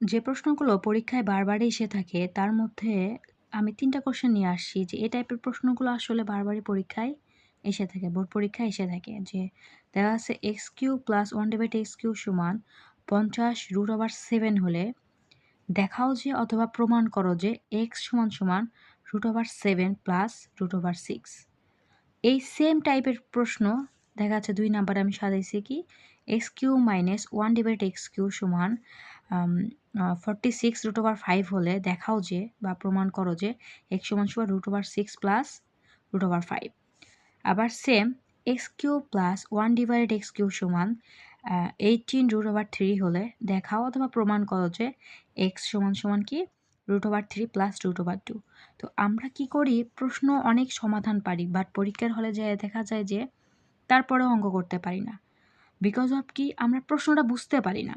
যে প্রশ্নগুলো পরীক্ষায় বারবারই এসে থাকে তার মধ্যে আমি ৩ টা কোয়েশ্চেন নিয়ে আসছি যে এই টাইপের প্রশ্নগুলো আসলে বারবারই পরীক্ষায় এসে থাকে, বোর্ড পরীক্ষায় এসে থাকে। যে দেওয়া আছে x³ + 1/x³ সমান 50√7 হলে দেখাও যে অথবা প্রমাণ করো যে x = √7 + √6। এই সেম টাইপের প্রশ্ন দেখা যাচ্ছে ২ নাম্বারে আমি সাজাইছি কি x³ - 1/x³ সমান 46√5 হলে দেখাও যে বা প্রমাণ করো যে x = √6 + √5। আবার সেম x³ + 1/x³ সমান 18√3 হলে দেখাও অথবা প্রমাণ করো যে x = কি √3 + √2। তো আমরা কি করি, প্রশ্ন অনেক সমাধান পারি, বাট পরীক্ষার হলে যেয়ে দেখা যায় যে তারপরেও অঙ্ক করতে পারি না। বিকজ অফ কি, আমরা প্রশ্নটা বুঝতে পারি না।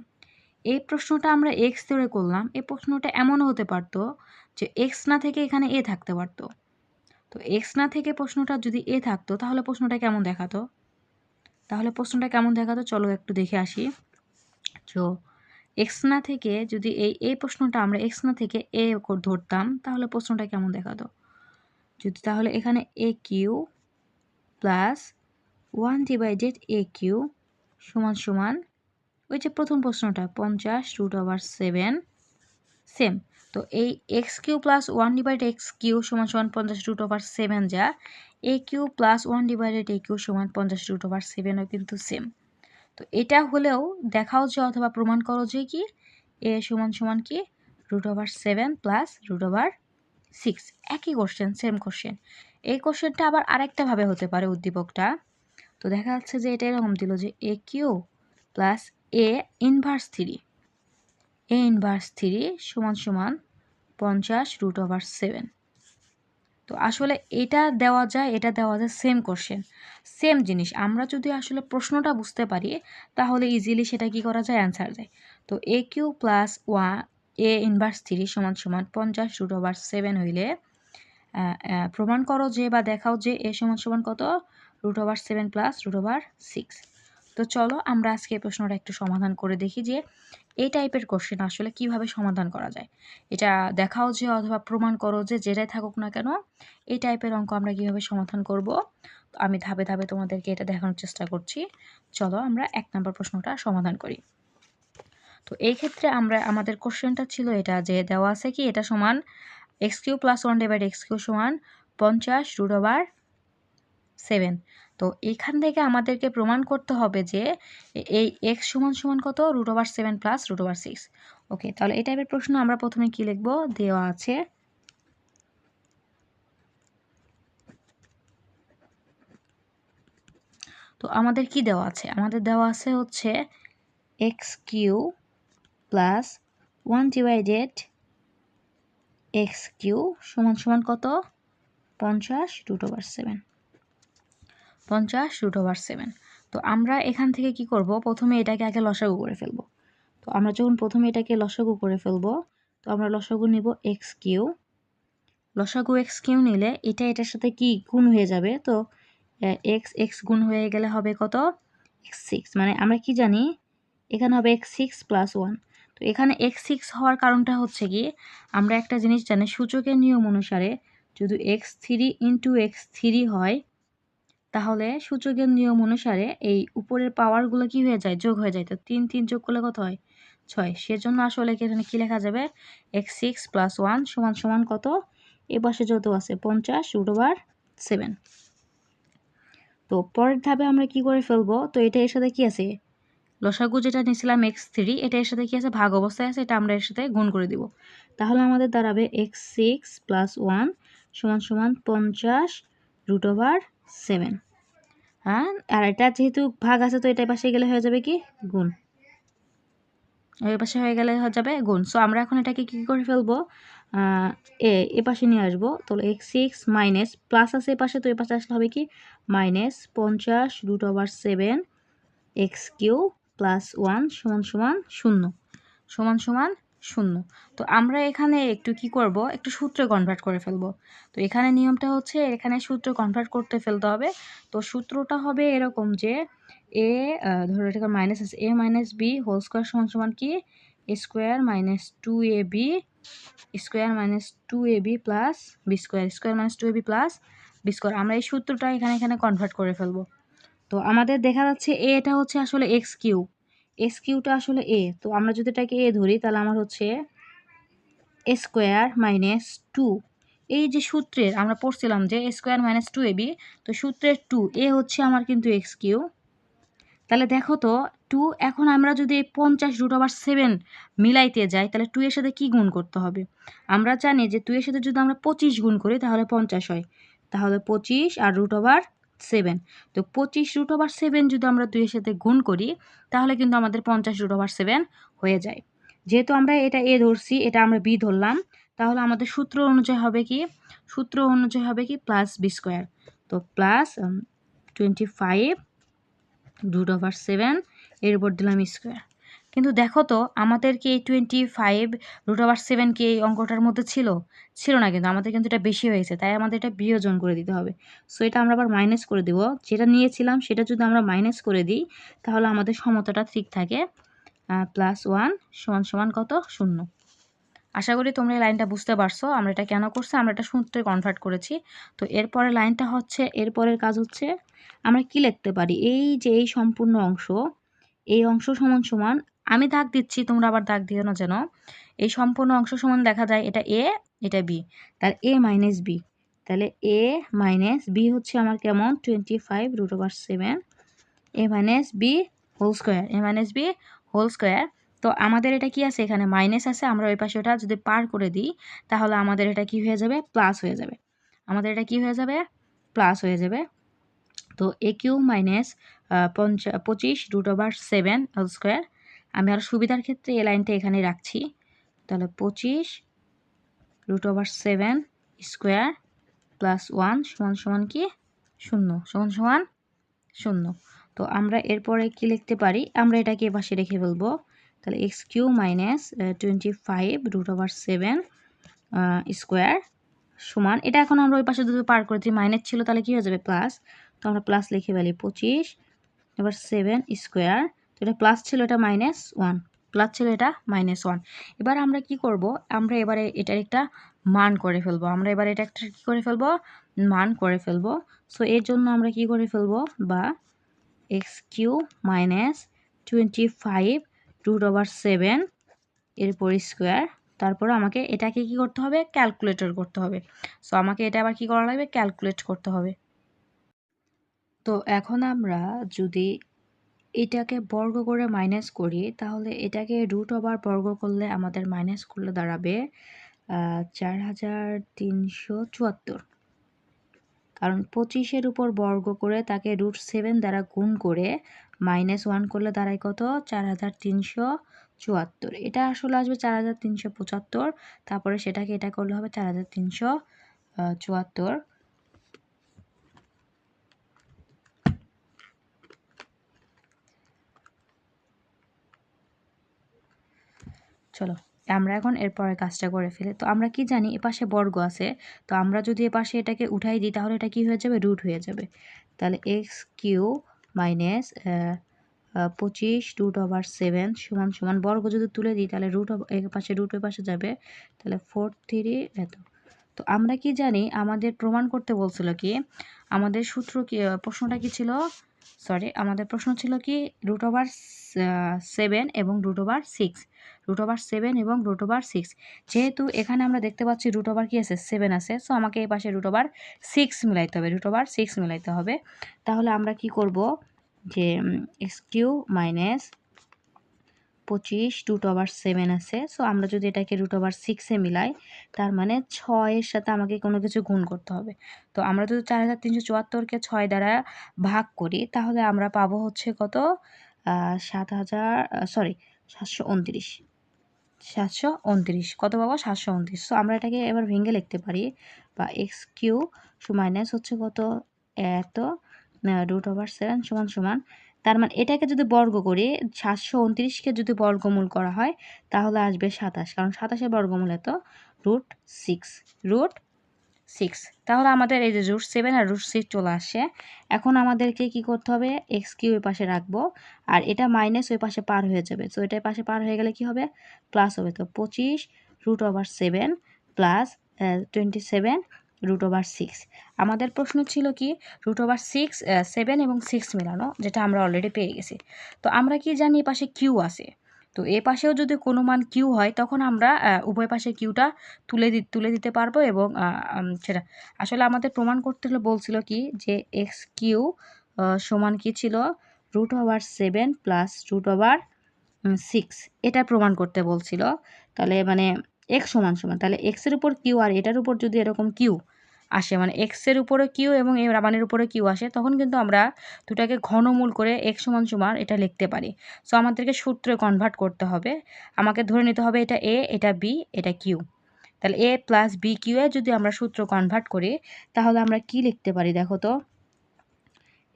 এই প্রশ্নটা আমরা x ধরে করলাম, এই প্রশ্নটা এমনও হতে পারত যে x না থেকে এখানে a থাকতে পারত। তো x না থেকে প্রশ্নটা যদি a থাকতো তাহলে প্রশ্নটা কেমন দেখাতো? চলো একটু দেখে আসি। তো x না থেকে যদি এই প্রশ্নটা আমরা x না থেকে a ধরতাম তাহলে প্রশ্নটা কেমন দেখাতো? যদি তাহলে এখানে aq প্লাস 1/aq সমান ওই যে প্রথম প্রশ্নটা 50√7 সেম। তো এই x³ + 1/x³ সমান 50√7 যা aq + 1/aq সমান 50√7 ও কিন্তু সেম। তো এটা হলেও দেখাও যে অথবা প্রমাণ করো যে কি a সমান কি √7 + √6। একই কোশ্চেন, সেম কোশ্চেন। এই কোশ্চেনটা আবার আরেকটা ভাবে হতে পারে উদ্দীপকটা। তো দেখা যাচ্ছে যে এটা এরকম দিল যে aq + a ইনভার্স 3 সমান 50√7। তো আসলে এটা দেওয়া যায়, এটা দেওয়া যায়, সেম কোশ্চেন, সেম জিনিস। আমরা যদি আসলে প্রশ্নটা বুঝতে পারি তাহলে ইজিলি সেটা কি করা যায়, অ্যান্সার যায়। তো aq + a ইনভার্স 3 সমান 50√7 হইলে প্রমাণ করো যে বা দেখাও যে a সমান কত √7 + √6। তো চলো আমরা আজকে এই প্রশ্নটা একটু সমাধান করে দেখি যে এই টাইপের কোশ্চেন আসলে কিভাবে সমাধান করা যায়। এটা দেখাও যে অথবা প্রমাণ করো যে যেটাই থাকুক না কেন এই টাইপের অঙ্ক আমরা কিভাবে সমাধান করব। তো আমি ধাপে ধাপে তোমাদেরকে এটা দেখানোর চেষ্টা করছি। চলো আমরা 1 নম্বর প্রশ্নটা সমাধান করি। তো এই ক্ষেত্রে আমাদের কোশ্চেনটা ছিল এটা যে দেওয়া আছে কি এটা সমান x³ + 1/x³ সমান 50√7। তো এইখান থেকে আমাদেরকে প্রমাণ করতে হবে যে এই x সমান কত √7 + √6। ওকে, তাহলে এই টাইপের প্রশ্ন আমরা প্রথমে কি লিখব, দেওয়া আছে তো আমাদের কি দেওয়া আছে, আমাদের দেওয়া আছে হচ্ছে x³ + 1/x³ সমান কত 50√7। 50√7। তো আমরা এখান থেকে কি করব, প্রথমে এটাকে আগে লসাগু করে ফেলব। তো আমরা যখন প্রথমে এটাকে লসাগু করে ফেলব, তো আমরা লসাগু নিব x³। লসাগু x³ নিলে এটা এটার সাথে কি গুণ হয়ে যাবে, তো x গুণ হয়ে গেলে হবে কত x6। মানে আমরা কি জানি এখানে হবে x6 + 1। তো এখানে x6 হওয়ার কারণটা হচ্ছে কি, আমরা একটা জিনিস জানি সূচকের নিয়ম অনুসারে যদি x3 × x3 হয় তাহলে সূচকের নিয়ম অনুসারে এই উপরের পাওয়ারগুলো কি হয়ে যায়, যোগ হয়ে যায়। তো 3 3 যোগ করলে কত হয় 6। সেজন্য আসলে এখানে কি লেখা যাবে x6 + 1 সমান কত, এ পাশে যত আছে 50√7। তো পরের ধাপে আমরা কি করে ফেলবো, তো এটা এর সাথে কি আছে লসাগু যেটা নিয়েছিলাম x3 এটা এর সাথে কি আছে ভাগ অবস্থায় আছে, এটা আমরা এর সাথে গুণ করে দিব। তাহলে আমাদের দাঁড়াবে x6 + 1 সমান 50√7। হ্যাঁ, আর এটা যেহেতু ভাগ আছে তো এটা পাশে গেলে হয়ে যাবে কি গুণ, এই পাশে হয়ে গেলে হয়ে যাবে গুণ। সো আমরা এখন এটাকে কি করে ফেলবো, এ পাশে নিয়ে আসবো। তাহলে x6 মাইনাস প্লাস আছে এ পাশে, তো এ পাশে আসলে হবে কি -50√7 x³ + 1 সমান 0। তো আমরা এখানে একটু কি করব, একটু সূত্রে কনভার্ট করে ফেলবো। তো এখানে নিয়মটা হচ্ছে এখানে সূত্র কনভার্ট করতে ফেলতে হবে। তো সূত্রটা হবে এরকম যে ধরো এটা মাইনাস আছে a - b² সমান কি square minus 2ab square minus 2ab plus B square square minus 2ab plus B square. আমরা এই সূত্রটা এখানে কনভার্ট করে ফেলবো। তো আমাদের দেখা যাচ্ছে এটা হচ্ছে আসলে এক্স কিউটা আসলে এ। তো আমরা যদি এটাকে এ ধরি তাহলে আমার হচ্ছে স্কোয়ার মাইনাস 2, এই যে সূত্রের আমরা পড়ছিলাম যে স্কোয়ার মাইনাস 2ab, তো সূত্রের 2 এ হচ্ছে আমার কিন্তু এক্স কিউ। তাহলে দেখো তো 2, এখন আমরা যদি 50√7 মিলাইতে যাই তাহলে 2 এর সাথে কি গুণ করতে হবে? আমরা জানি যে 2 এর সাথে যদি আমরা 25 গুণ করি তাহলে 50 হয়। তাহলে 25 আর √7, তো 25√7 যদি আমরা 2 এর সাথে গুণ করি তাহলে কিন্তু আমাদের 50√7 হয়ে যায়। যেহেতু আমরা এটা এ ধরছি, এটা আমরা বি ধরলাম, তাহলে আমাদের সূত্র অনুযায়ী হবে কি প্লাস বি স্কোয়ার। তো প্লাস 25√7 এর উপর দিলাম স্কোয়ার। কিন্তু দেখো তো আমাদের কি এই 25√7 কি এই অঙ্কটার মধ্যে ছিল না, কিন্তু আমাদের কিন্তু এটা বেশি হয়েছে, তাই আমাদের এটা বিয়োজন করে দিতে হবে। সো এটা আমরা আবার মাইনাস করে দিব, যেটা নিয়েছিলাম সেটা যদি আমরা মাইনাস করে দিই তাহলে আমাদের সমতাটা ঠিক থাকে। +1 সমান কত? 0। আশা করি তোমরা এই লাইনটা বুঝতে পারছো আমরা এটা কেন করছি, আমরা এটা সূত্রে কনভার্ট করেছি। তো এরপরের লাইনটা হচ্ছে, এরপরের কাজ হচ্ছে আমরা কি লিখতে পারি, এই যে এই সম্পূর্ণ অংশ, এই অংশ সমান আমি দাগ দিচ্ছি, তোমরা আবার দাগ দিও না যেন। এই সম্পূর্ণ অংশ সমান দেখা যায় এটা এ এটা বি, তাহলে এ মাইনাস বি, তাহলে এ মাইনাস বি হচ্ছে আমার কেমন 25√7 এ মাইনাস বি হোল স্কোয়ার। তো আমাদের এটা কি আছে, এখানে মাইনাস আছে, আমরা ওই পাশে ওটা যদি পার করে দিই তাহলে আমাদের এটা কি হয়ে যাবে, প্লাস হয়ে যাবে। প্লাস হয়ে যাবে। তো এ কিউ মাইনাস 25√7 হোল স্কোয়ার। আমি আর সুবিধার ক্ষেত্রে এই লাইনটা এখানে রাখছি। তাহলে 25√7 স্কোয়ার প্লাস 1 সমান কি 0 0। তো আমরা এরপরে কি লিখতে পারি, আমরা এটাকে এপাশে রেখে ফেলবো। তাহলে এক্স কিউ মাইনাস 25√7 স্কোয়ার সমান, এটা এখন আমরা ওই পাশে যদি পার করেছি মাইনাস ছিল তাহলে কি হয়ে যাবে প্লাস, তো আমরা প্লাস লিখে ফেলি 25/7 স্কোয়ার। তো এটা প্লাস ছিল, এটা -1, এবার আমরা কি করব, আমরা এবারে এটার একটা মান করে ফেলবো, মান করে ফেলবো। সো এর জন্য আমরা কি করে ফেলবো, বা এক্স কিউ মাইনাস 25√7 এরপর স্কোয়ার, তারপর আমাকে এটাকে কি করতে হবে, ক্যালকুলেটর করতে হবে। সো আমাকে এটা আবার কি করা লাগবে, ক্যালকুলেট করতে হবে। তো এখন আমরা যদি এটাকে বর্গ করে মাইনাস করি তাহলে এটাকে √ বর্গ করলে আমাদের মাইনাস করলে দাঁড়াবে 4374, কারণ 25-এর উপর বর্গ করে তাকে √7 দ্বারা গুণ করে -1 করলে দাঁড়ায় কত, 4374। এটা আসলে আসবে 4375, তারপরে সেটাকে এটা করলে হবে 4374। চলো আমরা এখন এরপরের কাজটা করে ফেলি। তো আমরা কি জানি এপাশে বর্গ আছে, তো আমরা যদি এপাশে এটাকে উঠাই দিই তাহলে এটা কি হয়ে যাবে, রুট হয়ে যাবে। তাহলে এক্স কিউ মাইনাস 25√7 সমান বর্গ যদি তুলে দিই তাহলে এপাশে রুট ওই পাশে যাবে, তাহলে 43 এত। তো আমরা কি জানি, আমাদের প্রমাণ করতে বলছিল কি, আমাদের সূত্র কি, প্রশ্নটা কি ছিল, আমাদের প্রশ্ন ছিল কি √7 এবং √6, যেহেতু এখানে আমরা দেখতে পাচ্ছি √ কি আছে, 7 আছে, সো আমাকে এই পাশে √6 মিলাইতে হবে। তাহলে আমরা কি করব, যে এক্স কিউ মাইনাস 25√7 আছে, সো আমরা যদি এটাকে √6-এ মিলাই তার মানে 6-এর সাথে আমাকে কোনো কিছু গুণ করতে হবে। তো আমরা যদি 4374-কে 6 দ্বারা ভাগ করি তাহলে আমরা পাবো হচ্ছে কত, 729, কত পাবো, 729। সো আমরা এটাকে এবার ভেঙে লিখতে পারি, বা এক্স কিউ মাইনাস হচ্ছে কত, এত √7 সমান, তার মানে এটাকে যদি বর্গ করি, 729-কে যদি বর্গমূল করা হয় তাহলে আসবে 27, কারণ 27-এর বর্গমূল এত √6 6। তাহলে আমাদের এই যে √7 আর √6 চলে আসে। এখন আমাদেরকে কি করতে হবে, এক্স কিউ ওই পাশে রাখবো আর এটা মাইনাস ওই পাশে পার হয়ে যাবে। সো এটা পাশে পার হয়ে গেলে কি হবে, প্লাস হবে। তো 25 √7 প্লাস 27 √6। আমাদের প্রশ্ন ছিল কি √6 7 এবং 6 মেলানো, যেটা আমরা অলরেডি পেয়ে গেছি। তো আমরা কি জানি এই পাশে কিউ আছে, তো এ পাশেও যদি কোনো মান কিউ হয় তখন আমরা উভয় পাশে কিউটা তুলে দিতে পারবো এবং সেটা আসলে আমাদের প্রমাণ করতে হলে বলছিল কি যে এক্স কিউ সমান কি ছিল √7 প্লাস √6, এটা প্রমাণ করতে বলছিল। তাহলে মানে এক্স সমান তাহলে এক্সের উপর কিউ আর এটার উপর যদি এরকম কিউ আসে, মানে এক্সের উপরে কিউ এবং এই মানের উপরে কিউ আসে, তখন কিন্তু আমরা দুটাকে ঘনমূল করে এক্স সমান এটা লিখতে পারি। সো আমাদেরকে সূত্রে কনভার্ট করতে হবে। আমাকে ধরে নিতে হবে এটা এ, এটা বি, এটা কিউ। তাহলে এ প্লাস বি কিউ এ যদি আমরা সূত্র কনভার্ট করি তাহলে আমরা কি লিখতে পারি দেখো তো,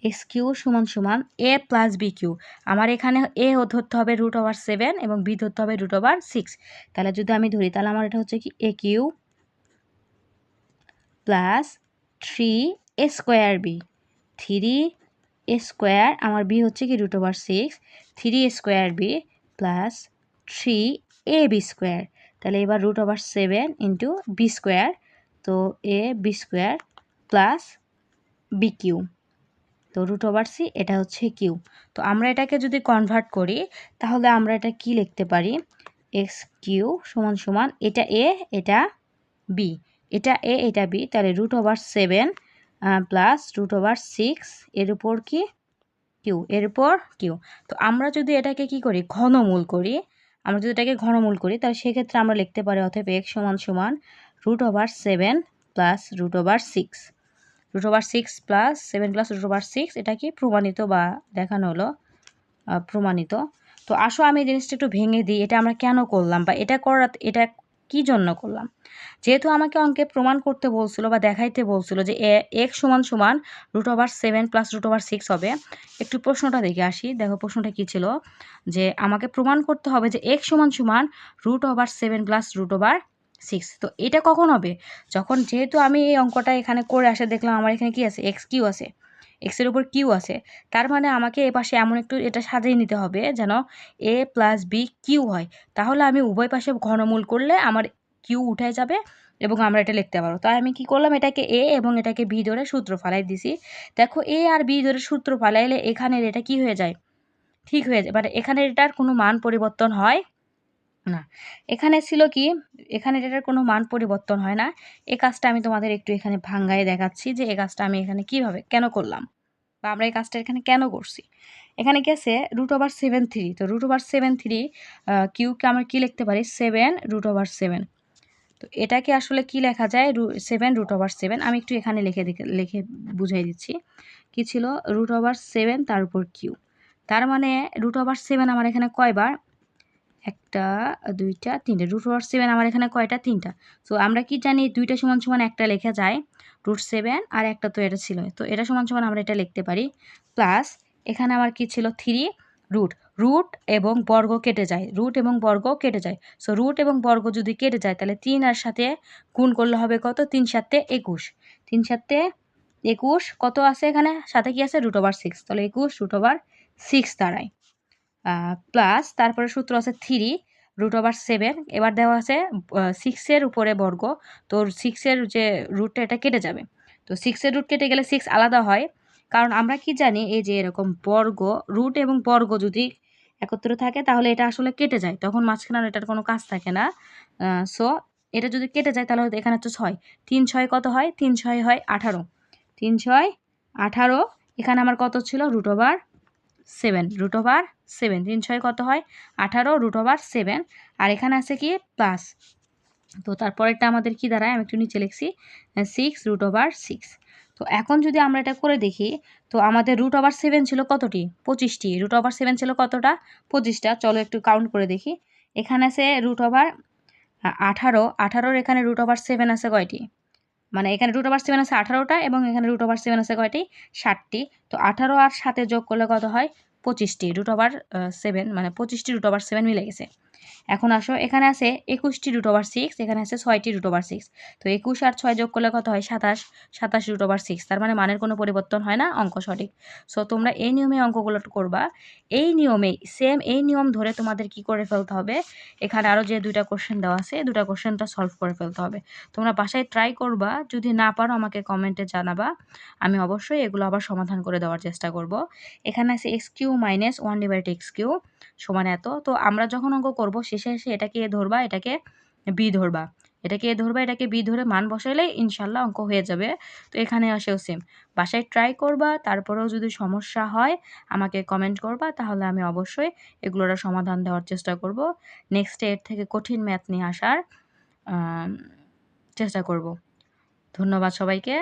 এক্স কিউ সমান এ প্লাস বি কিউ। আমার এখানে এ ধরতে হবে √7 এবং বি ধরতে হবে √6। তাহলে যদি আমি ধরি তাহলে আমার এটা হচ্ছে কি এ Q plus 3a² B, 3a², আমার বি হচ্ছে কি √6, 3a² বি প্লাস 3ab²। তাহলে এবার √7 ইন্টু b², তো ab² প্লাস বি কিউ, তো √c এটা হচ্ছে কিউ। তো আমরা এটাকে যদি কনভার্ট করি তাহলে আমরা এটা কি লিখতে পারি, এক্স কিউ সমান এটা এ, এটা বি, এটা এ, এটা বি, তাহলে √7 প্লাস √6 এর উপর কি কিউ, এর উপর কিউ। তো আমরা যদি এটাকে কি করি ঘনমূল করি, তাহলে সেক্ষেত্রে আমরা লিখতে পারি অতএব এক্স সমান √7 প্লাস √6, √6 প্লাস 7 প্লাস √6, এটা কি প্রমাণিত বা দেখানো হলো প্রমাণিত। তো আসো আমি এই জিনিসটা একটু ভেঙে দিই, এটা আমরা কেন করলাম বা এটা কি জন্য করলাম। যেহেতু আমাকে অঙ্কে প্রমাণ করতে বলছিল বা দেখাইতে বলছিল যে এক্স সমান √7 প্লাস √6 হবে। একটু প্রশ্নটা দেখে আসি, দেখো প্রশ্নটা কি ছিল, যে আমাকে প্রমাণ করতে হবে যে এক্স সমান √7 প্লাস √6। তো এটা কখন হবে, যখন যেহেতু আমি এই অঙ্কটা এখানে করে আসে দেখলাম আমার এখানে কি আছে, এক্স কিউ আছে, এক্সের উপর কিউ আছে, তার মানে আমাকে এ পাশে এমন একটু এটা সাজিয়ে নিতে হবে যেন এ প্লাস বি কিউ হয়। তাহলে আমি উভয় পাশে ঘনমূল করলে আমার কিউ উঠে যাবে এবং আমরা এটা লিখতে পারবো। তাই আমি কি করলাম, এটাকে এ এবং এটাকে বি ধরে সূত্র ফালাই দিছি। দেখো এ আর বি ধরে সূত্র ফালাইলে এখানের এটা কি হয়ে যায়, ঠিক হয়ে যায়, মানে এখানে এটার কোনো মান পরিবর্তন হয় না। এখানে ছিল কি, এখানে এটার কোনো মান পরিবর্তন হয় না। এই কাজটা আমি তোমাদের একটু এখানে ভাঙ্গায় দেখাচ্ছি যে এই কাজটা আমি এখানে কিভাবে কেন করলাম বা আমরা এই কাজটা এখানে কেন করছি। এখানে কি আছে √7 3, তো √7 কিউকে আমরা কি লিখতে পারি 7 √7। তো এটাকে আসলে কি লেখা যায় 7 √7। আমি একটু এখানে লিখে বুঝাই দিচ্ছি কি ছিল √7 তার উপর কিউ। তার মানে √7 আমার এখানে কয়বার, একটা, দুইটা, তিনটা, √7 আমার এখানে কয়টা, তিনটা। সো আমরা কি জানি দুইটা সমান একটা লেখা যায় √7 আর একটা তো এটা ছিল, তো এটা সমান আমরা এটা লিখতে পারি প্লাস এখানে আমার কি ছিল 3 রুট এবং বর্গ কেটে যায়, সো রুট এবং বর্গ যদি কেটে যায় তাহলে 3 আর সাথে গুণ করলে হবে কত, 3 7 21, 3 7 21 কত আছে এখানে সাথে কি আছে √6, তাহলে 21 √6 দাঁড়ায় প্লাস তারপরে সূত্র আছে 3 √7, এবার দেওয়া আছে 6-এর উপরে বর্গ, তো 6-এর যে রুটটা এটা কেটে যাবে, তো 6-এর রুট কেটে গেলে 6 আলাদা হয়, কারণ আমরা কি জানি এই যে এরকম বর্গ, রুট এবং বর্গ যদি একত্র থাকে তাহলে এটা আসলে কেটে যায়, তখন মাঝখানে আর এটার কোনো কাজ থাকে না। সো এটা যদি কেটে যায় তাহলে এখানে হচ্ছে 6, 3 6 কত হয়, 3 6 হয় 18, 3 6 18, এখানে আমার কত ছিল √7, √7, 3 6 কত হয় 18 √7, আর এখানে আছে কি প্লাস, তো তারপরেরটা আমাদের কি দাঁড়ায় আমি একটু নিচে লিখছি 6 √6। তো এখন যদি আমরা এটা করে দেখি তো আমাদের √7 ছিল কতটি, 25টি, √7 ছিল কতটা, 25টা। চলো একটু কাউন্ট করে দেখি, এখানে আছে √18, 18-র এখানে √7 আছে কয়টি, মানে এখানে √7 আছে 18টা এবং এখানে √7 আছে কয়টি 60টি, তো 18 আর 7 যোগ করলে কত হয় 25টি √7, মানে 25টি √7 মিলে গেছে। এখন আসো, এখানে আছে 21টি √6, এখানে আছে 6টি √6। তো 21 আর 6 যোগ করলে কত হয়? 27, 27 √6। তার মানে মানের কোনো পরিবর্তন হয় না, অঙ্ক সঠিক। সো তোমরা এই নিয়মে অঙ্কগুলো করবা। এই নিয়মেই সেম এই নিয়ম ধরে তোমাদের কি করে ফেলতে হবে, এখানে আরও যে 2টা কোশ্চেন দেওয়া আছে, 2টা কোশ্চেনটা সলভ করে ফেলতে হবে। তোমরা বাসায় ট্রাই করবা, যদি না পারো আমাকে কমেন্টে জানাবা, আমি অবশ্যই এগুলো আবার সমাধান করে দেওয়ার চেষ্টা করব। এখানে আছে x³ - 1/x³ সমান এত। তো আমরা যখন অঙ্ক করব শেষে এসে এটাকে এ ধরবা, এটাকে বি ধরবা, এটাকে এ ধরবা, এটাকে বি ধরে মান বসাইলেই ইনশাল্লাহ অঙ্ক হয়ে যাবে। তো এখানে আসেও সেম, বাসায় ট্রাই করবা, তারপরেও যদি সমস্যা হয় আমাকে কমেন্ট করবা, তাহলে আমি অবশ্যই এগুলোর সমাধান দেওয়ার চেষ্টা করব। নেক্সটে এর থেকে কঠিন ম্যাথ নিয়ে আসার চেষ্টা করব। ধন্যবাদ সবাইকে।